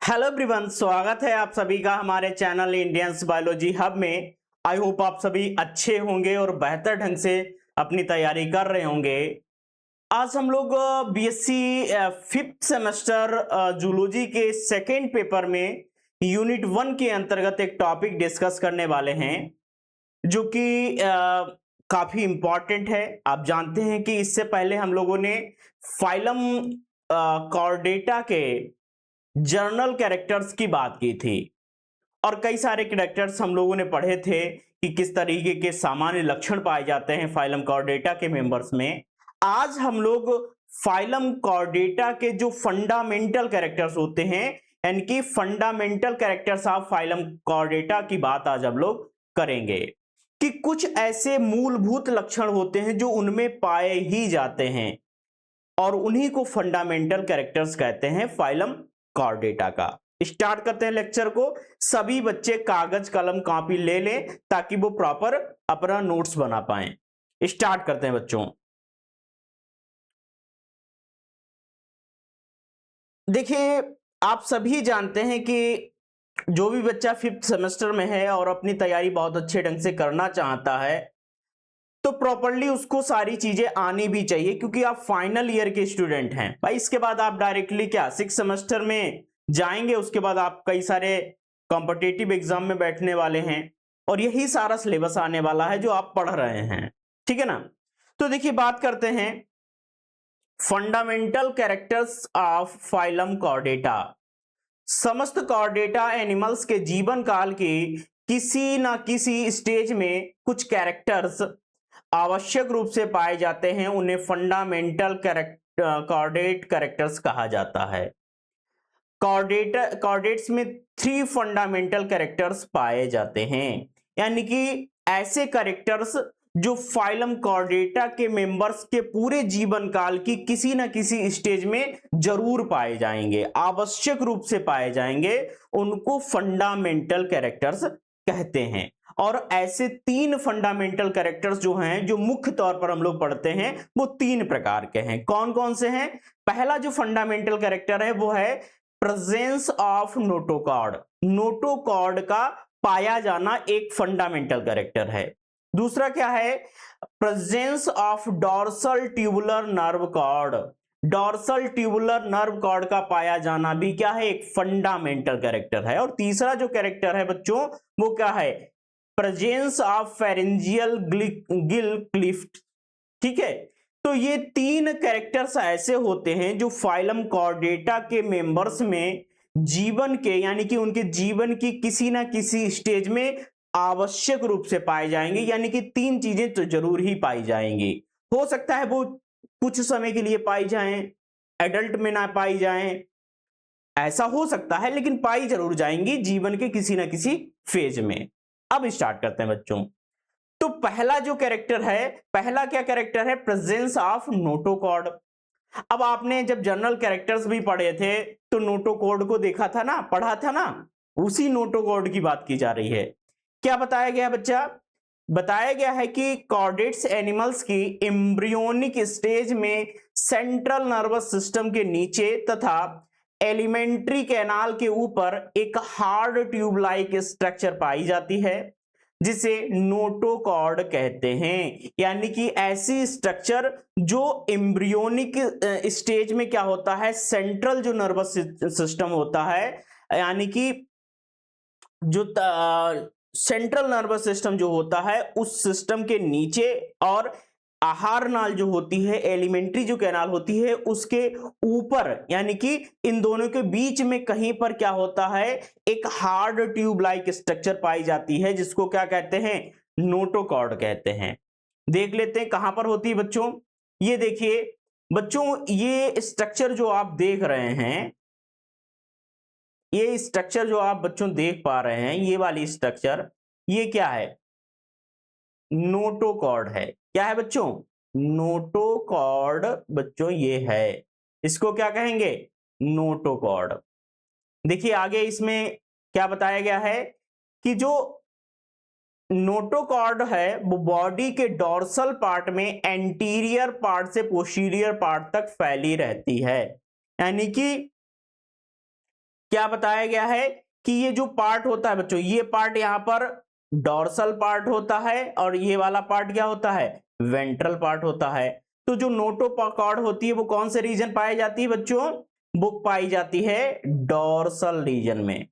Hello everyone, स्वागत है आप सभी का हमारे चैनल इंडियंस बायोलॉजी हब में। आई होप आप सभी अच्छे होंगे और बेहतर ढंग से अपनी तैयारी कर रहे होंगे। आज हम लोग बीएससी फिफ्थ सेमेस्टर जूलॉजी के सेकेंड पेपर में यूनिट 1 के अंतर्गत एक टॉपिक डिस्कस करने वाले हैं जो कि काफी इंपॉर्टेंट है। आप जानते हैं कि इससे पहले हम लोगों ने फाइलम कॉर्डेटा के जर्नल कैरेक्टर्स की बात की थी और कई सारे कैरेक्टर्स हम लोगों ने पढ़े थे कि किस तरीके के सामान्य लक्षण पाए जाते हैं फाइलम कॉर्डेटा के मेंबर्स में। आज हम लोग फाइलम कॉर्डेटा के जो फंडामेंटल कैरेक्टर्स होते हैं, यानी कि fundamental characters of phylum Chordata की बात आज हम लोग करेंगे कि कुछ ऐसे मूलभूत लक्षण होते हैं जो उनमें पाए ही जाते हैं और उन्हीं को फंडामेंटल कैरेक्टर्स कहते हैं फाइलम कॉर्डेटा का। स्टार्ट करते हैं लेक्चर को। सभी बच्चे कागज कलम कॉपी ले लें ताकि वो प्रॉपर अपना नोट्स बना पाएं। स्टार्ट करते हैं बच्चों। देखिए, आप सभी जानते हैं कि जो भी बच्चा फिफ्थ सेमेस्टर में है और अपनी तैयारी बहुत अच्छे ढंग से करना चाहता है तो प्रॉपरली उसको सारी चीजें आनी भी चाहिए, क्योंकि आप फाइनल ईयर के स्टूडेंट हैं भाई। इसके बाद आप डायरेक्टली क्या सिक्स सेमेस्टर में जाएंगे, उसके बाद आप कई सारे कॉम्पिटिटिव एग्जाम में बैठने वाले हैं और यही सारा सिलेबस आने वाला है जो आप पढ़ रहे हैं, ठीक है ना। तो देखिए, बात करते हैं fundamental characters of phylum Chordata. समस्त कॉर्डेटा एनिमल्स के जीवन काल के किसी ना किसी स्टेज में कुछ कैरेक्टर्स आवश्यक रूप से पाए जाते हैं, उन्हें फंडामेंटल कॉर्डेट कैरेक्टर्स कहा जाता है। कॉर्डेट्स में 3 फंडामेंटल कैरेक्टर्स पाए जाते हैं, यानी कि ऐसे कैरेक्टर्स जो फाइलम कॉर्डेटा के मेंबर्स के पूरे जीवन काल की किसी ना किसी स्टेज में जरूर पाए जाएंगे, आवश्यक रूप से पाए जाएंगे, उनको फंडामेंटल कैरेक्टर्स कहते हैं। और ऐसे 3 फंडामेंटल कैरेक्टर्स जो हैं, जो मुख्य तौर पर हम लोग पढ़ते हैं, वो 3 प्रकार के हैं। कौन कौन से हैं? पहला जो फंडामेंटल कैरेक्टर है वो है प्रेजेंस ऑफ नोटोकॉर्ड। नोटोकॉर्ड का पाया जाना एक फंडामेंटल कैरेक्टर है। दूसरा क्या है? Presence of dorsal tubular nerve cord. Dorsal tubular nerve cord का पाया जाना भी क्या है? एक फंडामेंटल कैरेक्टर है। और तीसरा जो कैरेक्टर है बच्चों, वो क्या है? Presence of pharyngeal gill Clift. ठीक है, तो ये 3 कैरेक्टर्स ऐसे होते हैं जो फाइलम कॉर्डेटा के मेंबर्स में जीवन के, यानी कि उनके जीवन की किसी ना किसी स्टेज में आवश्यक रूप से पाए जाएंगे, यानी कि 3 चीजें तो जरूर ही पाई जाएंगी। हो सकता है वो कुछ समय के लिए पाई जाएं, एडल्ट में ना पाई जाएं, ऐसा हो सकता है, लेकिन पाई जरूर जाएंगी जीवन के किसी ना किसी फेज में। अब स्टार्ट करते हैं बच्चों। तो पहला जो कैरेक्टर है, पहला क्या कैरेक्टर है? Presence of notochord. अब आपने जब जनरल कैरेक्टर्स भी पढ़े थे तो नोटोकॉर्ड को देखा था ना, पढ़ा था ना, उसी नोटोकॉर्ड की बात की जा रही है। क्या बताया गया बच्चा? बताया गया है कि कॉर्डेट्स एनिमल्स की एम्ब्रियोनिक स्टेज में सेंट्रल नर्वस सिस्टम के नीचे तथा एलिमेंट्री कैनाल के ऊपर एक हार्ड ट्यूब लाइक स्ट्रक्चर पाई जाती है जिसे नोटोकॉर्ड कहते हैं। यानी कि ऐसी स्ट्रक्चर जो एम्ब्रियोनिक स्टेज में क्या होता है, सेंट्रल जो नर्वस सिस्टम होता है, यानी कि जो सेंट्रल नर्वस सिस्टम जो होता है उस सिस्टम के नीचे, और आहार नाल जो होती है, एलिमेंट्री जो कैनाल होती है, उसके ऊपर, यानी कि इन दोनों के बीच में कहीं पर क्या होता है, एक हार्ड ट्यूब लाइक स्ट्रक्चर पाई जाती है जिसको क्या कहते हैं? नोटोकॉर्ड कहते हैं। देख लेते हैं कहां पर होती है बच्चों। ये देखिए बच्चों, ये स्ट्रक्चर जो आप देख रहे हैं, ये स्ट्रक्चर जो आप बच्चों देख पा रहे हैं, ये वाली स्ट्रक्चर, ये क्या है? नोटोकॉर्ड है। क्या है बच्चों? नोटोकॉर्ड बच्चों ये है। इसको क्या कहेंगे? नोटोकॉर्ड। देखिए आगे इसमें क्या बताया गया है कि जो नोटोकॉर्ड है वो बॉडी के डॉर्सल पार्ट में एंटीरियर पार्ट से पोस्टीरियर पार्ट तक फैली रहती है। यानी कि क्या बताया गया है कि ये जो पार्ट होता है बच्चों, ये पार्ट यहाँ पर डॉर्सल पार्ट होता है और ये वाला पार्ट क्या होता है, वेंट्रल पार्ट होता है। तो जो नोटोकॉर्ड होती है वो कौन से रीजन पाई जाती है बच्चों, वो पाई जाती है डॉर्सल रीजन में।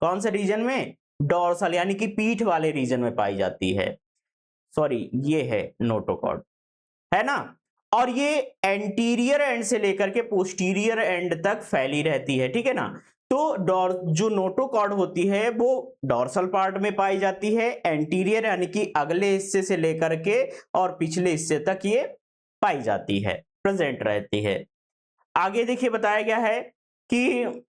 कौन से रीजन में, डॉर्सल, यानी कि पीठ वाले रीजन में पाई जाती है। सॉरी, ये है नोटोकॉर्ड, है ना। और ये एंटीरियर एंड से लेकर के पोस्टीरियर एंड तक फैली रहती है, ठीक है ना। तो जो नोटोकॉर्ड होती है वो डॉर्सल पार्ट में पाई जाती है, एंटीरियर यानी कि अगले हिस्से से लेकर के और पिछले हिस्से तक ये पाई जाती है, प्रेजेंट रहती है। आगे देखिए बताया गया है कि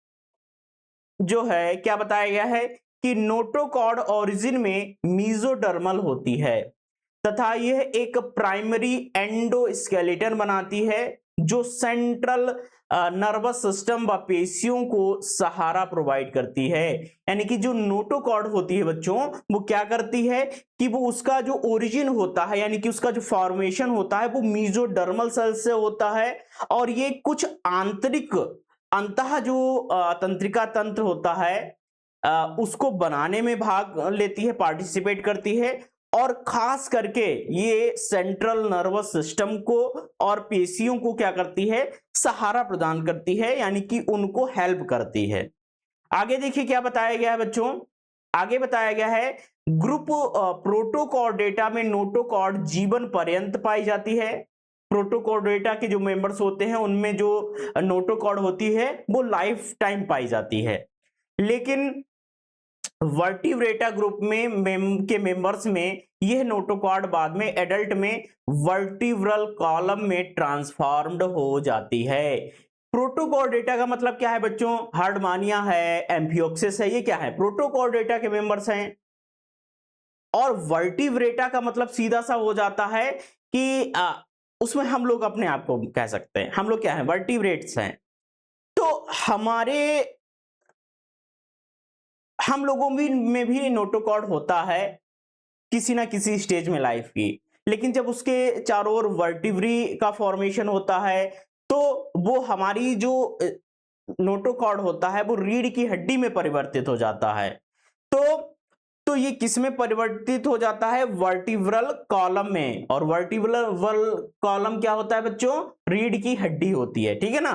जो है क्या बताया गया है कि नोटोकॉर्ड ओरिजिन में मीजोडर्मल होती है तथा यह एक प्राइमरी एंडोस्केलेटन बनाती है जो सेंट्रल नर्वस सिस्टम व पेशियों को सहारा प्रोवाइड करती है। यानी कि जो नोटोकॉर्ड होती है बच्चों, वो क्या करती है कि वो उसका जो ओरिजिन होता है यानी कि उसका जो फॉर्मेशन होता है वो मीजोडर्मल सेल से होता है और ये कुछ आंतरिक अंतः जो तंत्रिका तंत्र होता है उसको बनाने में भाग लेती है, पार्टिसिपेट करती है और खास करके ये सेंट्रल नर्वस सिस्टम को और पेशियों को क्या करती है, सहारा प्रदान करती है, यानी कि उनको हेल्प करती है। आगे देखिए क्या बताया गया है बच्चों, आगे बताया गया है ग्रुप प्रोटोकॉर्डेटा में नोटोकॉर्ड जीवन पर्यंत पाई जाती है। प्रोटोकॉर्डेटा के जो मेंबर्स होते हैं उनमें जो नोटोकॉर्ड होती है वो लाइफ टाइम पाई जाती है, लेकिन वर्टिब्रेटा ग्रुप में के मेंबर्स में यह नोटोकॉर्ड बाद में एडल्ट में वर्टिब्रल कॉलम में ट्रांसफॉर्म्ड हो जाती है। प्रोटोकॉर्डेटा का मतलब क्या है बच्चों, हार्डमानिया है, एम्फियोक्सिस है, ये क्या है, प्रोटोकॉर्डेटा के मेंबर्स हैं। और वर्टिब्रेटा का मतलब सीधा सा हो जाता है कि उसमें हम लोग अपने आप को कह सकते हैं, हम लोग क्या है, वर्टिब्रेट्स हैं। तो हम लोगों में भी नोटोकॉर्ड होता है किसी ना किसी स्टेज में लाइफ की, लेकिन जब उसके चारों ओर वर्टिब्री का फॉर्मेशन होता है तो वो हमारी जो नोटोकॉर्ड होता है वो रीढ़ की हड्डी में परिवर्तित हो जाता है। तो ये किस में परिवर्तित हो जाता है, वर्टिब्रल कॉलम में। और वर्टिब्रल कॉलम क्या होता है बच्चों, रीढ़ की हड्डी होती है, ठीक है ना।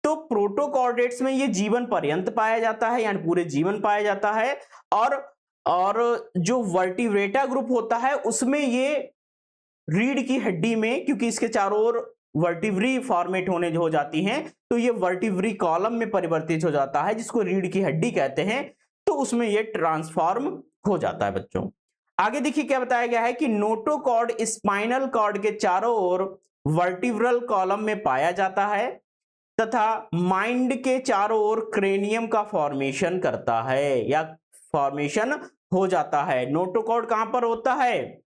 तो प्रोटोकॉर्डेट्स में ये जीवन पर्यंत पाया जाता है, यानी पूरे जीवन पाया जाता है। और जो वर्टिब्रेटा ग्रुप होता है उसमें ये रीढ़ की हड्डी में, क्योंकि इसके चारों ओर वर्टिब्री फॉर्मेट होने हो जाती हैं, तो ये वर्टिब्री कॉलम में परिवर्तित हो जाता है जिसको रीढ़ की हड्डी कहते हैं। तो उसमें ये ट्रांसफॉर्म हो जाता है बच्चों। आगे देखिए क्या बताया गया है कि नोटोकॉर्ड स्पाइनल कॉर्ड के चारों ओर वर्टिब्रल कॉलम में पाया जाता है तथा माइंड के चारों ओर क्रेनियम का फॉर्मेशन करता है या फॉर्मेशन हो जाता है। नोटोकॉर्ड कहां पर होता है,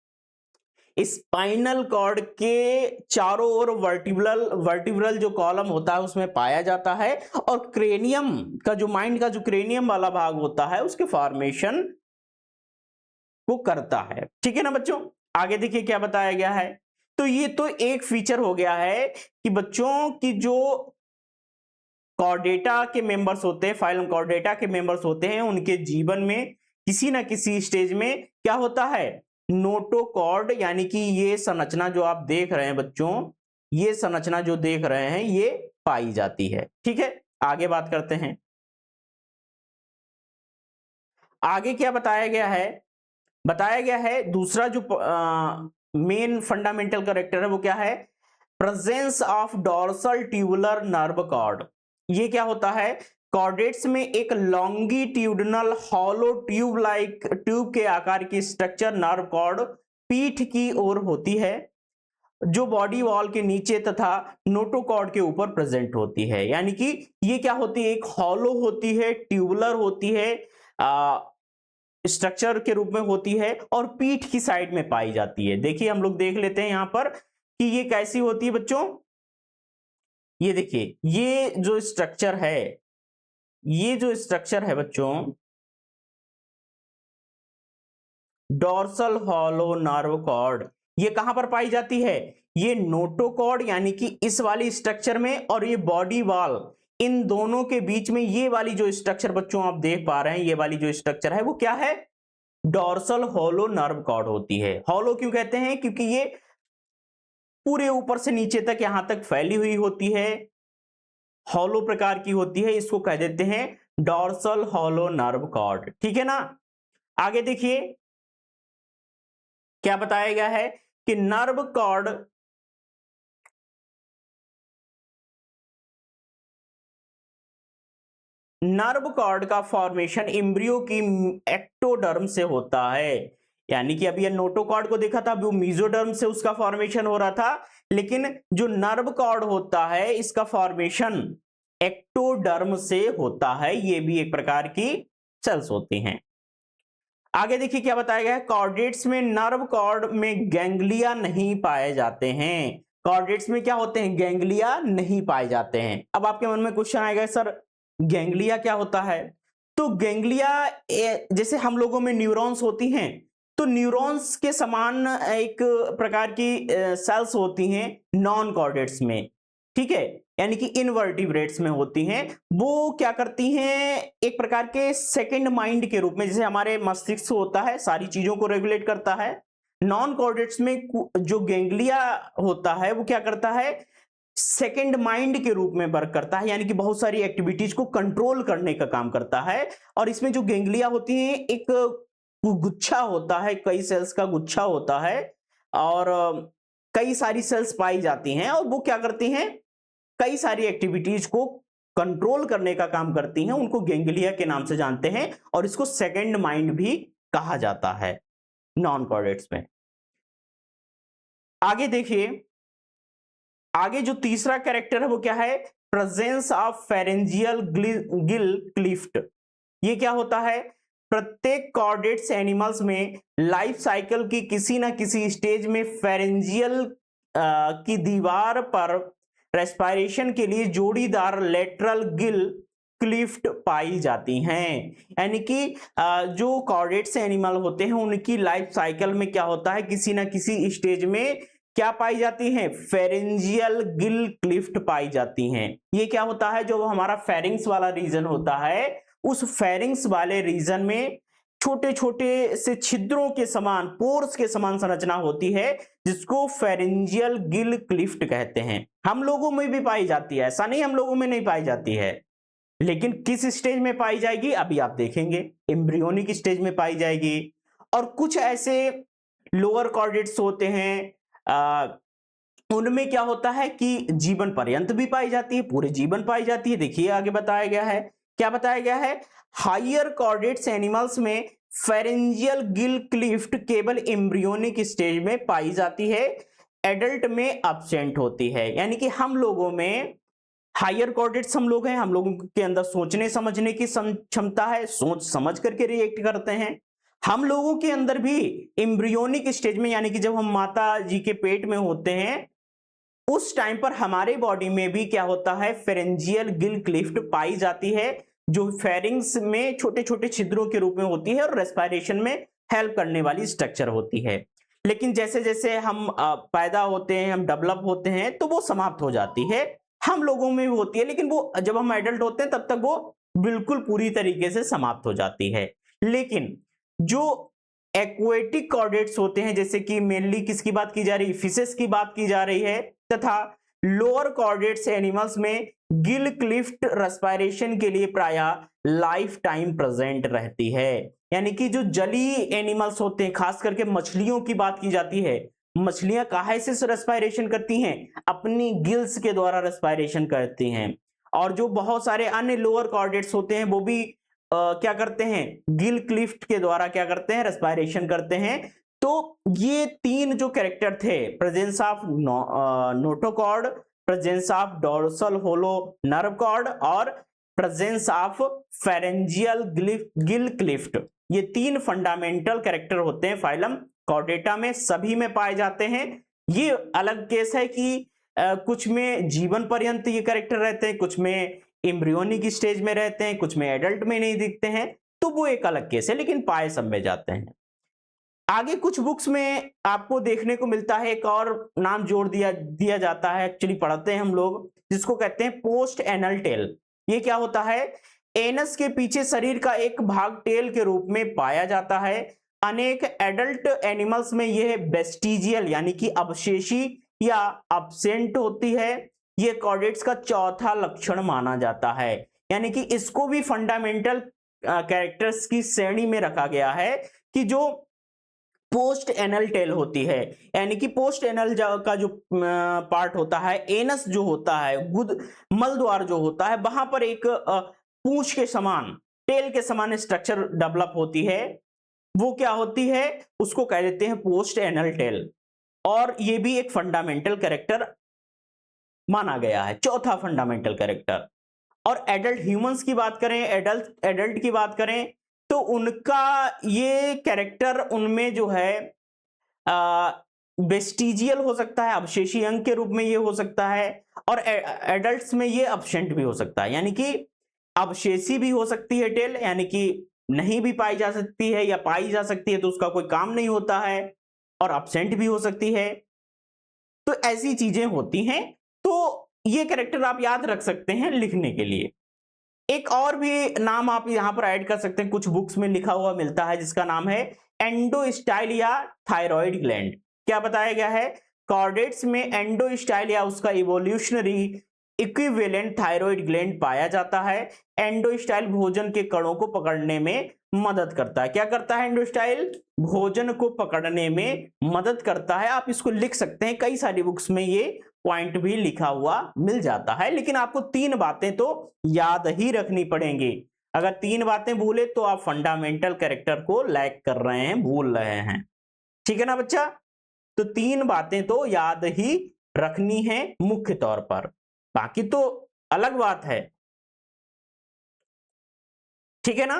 स्पाइनल कॉर्ड के चारों ओर वर्टिब्रल जो कॉलम होता है उसमें पाया जाता है और क्रेनियम का जो माइंड का जो क्रेनियम वाला भाग होता है उसके फॉर्मेशन को करता है, ठीक है ना बच्चों। आगे देखिए क्या बताया गया है। तो ये तो एक फीचर हो गया है कि बच्चों की जो कॉर्डेटा के मेंबर्स होते हैं, फाइलम कॉर्डेटा के मेंबर्स होते हैं, उनके जीवन में किसी ना किसी स्टेज में क्या होता है, नोटोकॉर्ड, यानी कि ये संरचना जो आप देख रहे हैं बच्चों, ये संरचना जो देख रहे हैं ये पाई जाती है, ठीक है। आगे बात करते हैं, आगे क्या बताया गया है। बताया गया है दूसरा जो मेन फंडामेंटल कैरेक्टर है वो क्या है, presence of dorsal tubular nerve cord. ये क्या होता है, कॉर्डेट्स में एक लॉन्गिट्यूडनल हॉलो ट्यूब के आकार की स्ट्रक्चर नर्व कॉर्ड पीठ की ओर होती है जो बॉडी वॉल के नीचे तथा नोटोकॉर्ड के ऊपर प्रेजेंट होती है। यानी कि ये क्या होती है, एक हॉलो होती है, ट्यूबुलर होती है, स्ट्रक्चर के रूप में होती है और पीठ की साइड में पाई जाती है। देखिए हम लोग देख लेते हैं यहां पर कि ये कैसी होती है बच्चों। ये देखिए ये जो स्ट्रक्चर है, ये जो स्ट्रक्चर है बच्चों, डॉर्सल हॉलो नर्व कॉर्ड, ये कहां पर पाई जाती है, ये नोटोकॉर्ड यानी कि इस वाली स्ट्रक्चर में, और ये बॉडी वॉल इन दोनों के बीच में ये वाली जो स्ट्रक्चर बच्चों आप देख पा रहे हैं, ये वाली जो स्ट्रक्चर है वो क्या है? डॉर्सल हॉलो नर्व कॉर्ड होती है। हॉलो क्यों कहते हैं? क्योंकि ये पूरे ऊपर से नीचे तक यहां तक फैली हुई होती है, हॉलो प्रकार की होती है, इसको कह देते हैं डॉर्सल हॉलो नर्व कॉर्ड। ठीक है ना? आगे देखिए क्या बताया गया है कि नर्व कॉर्ड का फॉर्मेशन एम्ब्रियो की एक्टोडर्म से होता है। यानी कि अभी ये नोटोकॉर्ड को देखा था, अभी वो मीजोडर्म से उसका फॉर्मेशन हो रहा था, लेकिन जो नर्व कॉर्ड होता है इसका फॉर्मेशन एक्टोडर्म से होता है। ये भी एक प्रकार की सेल्स होती हैं। आगे देखिए क्या बताया गया है, कॉर्डेट्स में नर्व कॉर्ड में गैंग्लिया नहीं पाए जाते हैं। कॉर्डेट्स में क्या होते हैं? गैंग्लिया नहीं पाए जाते हैं। अब आपके मन में क्वेश्चन आएगा, सर गैंग्लिया क्या होता है? तो गैंग्लिया जैसे हम लोगों में न्यूरॉन्स होती हैं, तो न्यूरॉन्स के समान एक प्रकार की सेल्स होती हैं नॉन कॉर्डेट्स में। ठीक है, यानी कि इनवर्टिब्रेट्स में होती हैं। वो क्या करती हैं? एक प्रकार के सेकंड माइंड के रूप में, जैसे हमारे मस्तिष्क होता है सारी चीजों को रेगुलेट करता है, नॉन कॉर्डेट्स में जो गैंग्लिया होता है वो क्या करता है? सेकंड माइंड के रूप में वर्क करता है, यानी कि बहुत सारी एक्टिविटीज को कंट्रोल करने का काम करता है। और इसमें जो गैंग्लिया होती है एक गुच्छा होता है, कई सेल्स का गुच्छा होता है, और कई सारी सेल्स पाई जाती हैं, और वो क्या करती हैं? कई सारी एक्टिविटीज को कंट्रोल करने का काम करती हैं। उनको गैंग्लिया के नाम से जानते हैं, और इसको सेकंड माइंड भी कहा जाता है नॉन कॉर्डेट्स में। आगे देखिए, आगे जो तीसरा कैरेक्टर है वो क्या है? Presence of pharyngeal gill cleft. ये क्या होता है? प्रत्येक कॉर्डेट्स एनिमल्स में लाइफ साइकिल की किसी ना किसी स्टेज में फेरेंजियल की दीवार पर रेस्पिरेशन के लिए जोड़ीदार लेटरल गिल क्लिफ्ट पाई जाती हैं। यानी कि जो कॉर्डेट्स एनिमल होते हैं उनकी लाइफ साइकिल में क्या होता है? किसी ना किसी स्टेज में क्या पाई जाती हैं? फेरेंजियल गिल क्लिफ्ट पाई जाती हैं। ये क्या होता है? जो हमारा फेरिंग्स वाला रीजन होता है, उस फेरिंग्स वाले रीजन में छोटे छोटे से छिद्रों के समान, पोर्स के समान संरचना होती है, जिसको फेरेंजियल गिल क्लिफ्ट कहते हैं। हम लोगों में भी पाई जाती है, ऐसा नहीं हम लोगों में नहीं पाई जाती है, लेकिन किस स्टेज में पाई जाएगी अभी आप देखेंगे। एम्ब्रियोनिक स्टेज में पाई जाएगी। और कुछ ऐसे लोअर कॉर्डेट्स होते हैं, उनमें क्या होता है कि जीवन पर्यंत भी पाई जाती है, पूरे जीवन पाई जाती है। देखिए आगे बताया गया है, क्या बताया गया है? हायर कॉर्डेट्स एनिमल्स में फेरेंजियल गिल क्लिफ्ट केवल एम्ब्रियोनिक स्टेज में पाई जाती है, एडल्ट में एब्सेंट होती है। यानी कि हम लोगों में हायर कॉर्डेट्स हम लोग हैं, हम लोगों के अंदर सोचने समझने की क्षमता है, सोच समझ करके रिएक्ट करते हैं। हम लोगों के अंदर भी एम्ब्रियोनिक स्टेज में, यानी कि जब हम माता जी के पेट में होते हैं उस टाइम पर हमारे बॉडी में भी क्या होता है? फेरेंजियल गिल क्लिफ्ट पाई जाती है, जो फेरिंग्स में छोटे छोटे छिद्रों के रूप में होती है और रेस्पिरेशन में हेल्प करने वाली स्ट्रक्चर होती है। लेकिन जैसे जैसे हम पैदा होते हैं, हम डेवलप होते हैं, तो वो समाप्त हो जाती है। हम लोगों में भी होती है, लेकिन वो जब हम एडल्ट होते हैं तब तक वो बिल्कुल पूरी तरीके से समाप्त हो जाती है। लेकिन जो एक्वेटिक कॉर्डेट्स होते हैं, जैसे कि मेनली किसकी बात की जा रही है? फिशेस की बात की जा रही है, तथा लोअर कॉर्डेट्स एनिमल्स में गिल क्लिफ्ट रेस्पिरेशन के लिए प्रायः लाइफ टाइम प्रेजेंट रहती है। यानी कि जो जली एनिमल्स होते हैं, खास करके मछलियों की बात की जाती है, मछलियां काहे से रेस्पिरेशन करती हैं? अपनी गिल्स के द्वारा रेस्पिरेशन करती हैं। और जो बहुत सारे अन्य लोअर कॉर्डेट्स होते हैं वो भी क्या करते हैं? गिल क्लिफ्ट के द्वारा क्या करते हैं? रेस्पिरेशन करते हैं। तो ये तीन जो कैरेक्टर थे, presence of notochord, presence of dorsal hollow nerve cord और presence of pharyngeal gill cleft, ये तीन फंडामेंटल कैरेक्टर होते हैं फाइलम कॉर्डेटा में, सभी में पाए जाते हैं। ये अलग केस है कि कुछ में जीवन पर्यंत ये कैरेक्टर रहते हैं, कुछ में एम्ब्रियोनिक स्टेज में रहते हैं, कुछ में एडल्ट में नहीं दिखते हैं, तो वो एक अलग केस है, लेकिन पाए सब में जाते हैं। आगे कुछ बुक्स में आपको देखने को मिलता है, एक और नाम जोड़ दिया जाता है, एक्चुअली पढ़ते हैं हम लोग, जिसको कहते हैं पोस्ट एनल टेल। ये क्या होता है, एनस के पीछे शरीर का एक भाग टेल के रूप में पाया जाता है। अनेक एडल्ट एनिमल्स में यह वेस्टिजियल यानी कि अवशेषी या अब्सेंट होती है। यह कॉर्डेट्स का चौथा लक्षण माना जाता है, यानी कि इसको भी फंडामेंटल कैरेक्टर्स की श्रेणी में रखा गया है कि जो पोस्ट एनल टेल होती है, यानी कि पोस्ट एनल का जो पार्ट होता है, एनस जो होता है, गुद मल द्वार जो होता है, वहां पर एक पूंछ के समान, टेल के समान स्ट्रक्चर डेवलप होती है। वो क्या होती है, उसको कह देते हैं पोस्ट एनल टेल, और ये भी एक फंडामेंटल कैरेक्टर माना गया है, चौथा फंडामेंटल कैरेक्टर। और एडल्ट ह्यूमंस की बात करें, एडल्ट की बात करें तो उनका ये कैरेक्टर उनमें जो है वेस्टिजियल हो सकता है, अवशेषी अंग के रूप में ये हो सकता है, और एडल्ट्स में ये अब्सेंट भी हो सकता है, यानी कि अवशेषी भी हो सकती है टेल, यानी कि नहीं भी पाई जा सकती है या पाई जा सकती है तो उसका कोई काम नहीं होता है, और अब्सेंट भी हो सकती है। तो ऐसी चीजें होती हैं, तो ये कैरेक्टर आप याद रख सकते हैं लिखने के लिए। एक और भी नाम आप यहां पर ऐड कर सकते हैं, कुछ बुक्स में लिखा हुआ मिलता है, जिसका नाम है एंडोस्टाइल या थायराइड ग्लैंड। क्या बताया गया है, कॉर्डेट्स में एंडोस्टाइल या उसका इवोल्यूशनरी इक्विवेलेंट थायराइड ग्लैंड पाया जाता है। एंडोस्टाइल भोजन के कणों को पकड़ने में मदद करता है। क्या करता है एंडोस्टाइल, भोजन को पकड़ने में मदद करता है। आप इसको लिख सकते हैं, कई सारी बुक्स में ये पॉइंट भी लिखा हुआ मिल जाता है, लेकिन आपको 3 बातें तो याद ही रखनी पड़ेंगी। अगर 3 बातें भूले तो आप फंडामेंटल कैरेक्टर को लैक कर रहे हैं, भूल रहे हैं, ठीक है ना बच्चा। तो 3 बातें तो याद ही रखनी है मुख्य तौर पर, बाकी तो अलग बात है, ठीक है ना।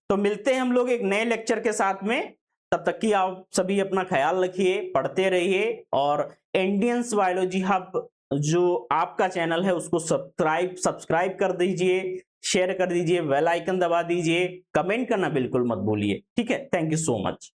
तो मिलते हैं हम लोग एक नए लेक्चर के साथ में, तब तक कि आप सभी अपना ख्याल रखिए, पढ़ते रहिए, और इंडियंस बायोलॉजी हब जो आपका चैनल है उसको सब्सक्राइब कर दीजिए, शेयर कर दीजिए, बेल आइकन दबा दीजिए, कमेंट करना बिल्कुल मत भूलिए, ठीक है। Thank you so much.